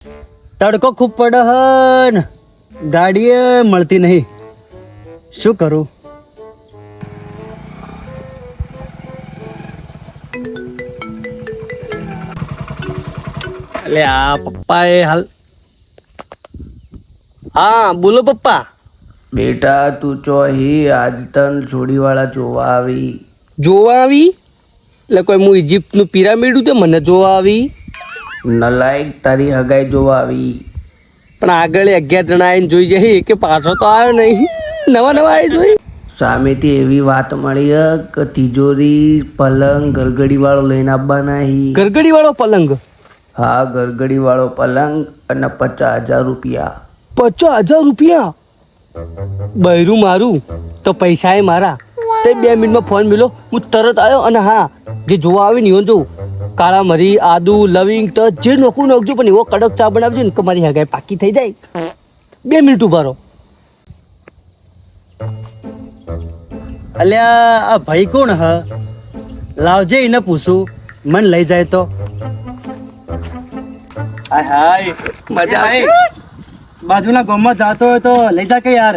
તડકો ખૂબ પડે હન, ગાડીએ મળતી નહીં, શું કરું? એટલે આ પપ્પા એ હાલ. હા બોલો પપ્પા. બેટા તું ચોહી આજ તન જોડીવાળા જોવા આવી. જોવા આવી? એટલે કોઈ હું ઇજિપ્તનું પિરામિડ તે મને જોવા આવી? નલાયક તારી હગાઈ જોવા આવી. પણ આગળ 11 જણા આવીને જોઈ જઈ કે પાછો તો આવ્યો નહીં, નવા આવી જોઈ. સામેથી એવી વાત મળી હે કે તિજોરી પલંગ ગરગડી વાળો લઈને આવવાના હી. ગરગડી વાળો પલંગ? હા ગરગડી વાળો પલંગ અને 50,000 રૂપિયા. 50,000 રૂપિયા? બૈરું મારું તો પૈસા એ મારા. તે 2 મિનિટમાં ફોન મિલો, હું તરત આવ્યો. અને હા, જે જોવા આવે ને જો કાળા મરી આદુ લવિંગ તો જે નોખું નાખજો, પણ એવો કડક ચા બનાવજો ને કે મારી હગાઈ પાકી થઈ જાય. 2 મિનિટ ઉભા રહો. અલ્યા આ ભાઈ કોણ હ? લાવજે એને પૂછું, મન લઈ જાય તો. હાય મજા આવે. બાજુના ગામમાં જાતો હોય તો લઈ જા કે યાર.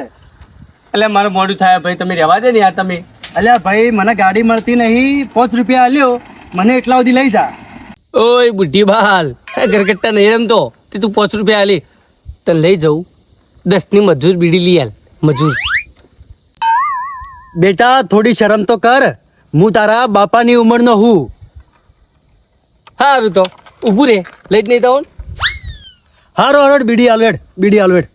એટલે મારું મોડું થાય ભાઈ, તમે રહેવા દે ને યાર તમે. અલ્યા ભાઈ મને ગાડી મળતી નહીં, 5 રૂપિયા આલ્યો, મને એટલા સુધી લઈ જા. ઓય બુઢી બાલ, ગરગટ્ટા નહીં રમતો તે તું 5 રૂપિયા આલી તને લઈ જાઉં. 10 ની મજૂર બીડી લઈ આલ, મજૂર. બેટા થોડી શરમ તો કર, હું તારા બાપાની ઉંમરનો હું. હારું તો ઊભું રે, લઈ જ નહીં દઉં. હારો હારો બીડી આલવેડ, બીડી આલવેડ.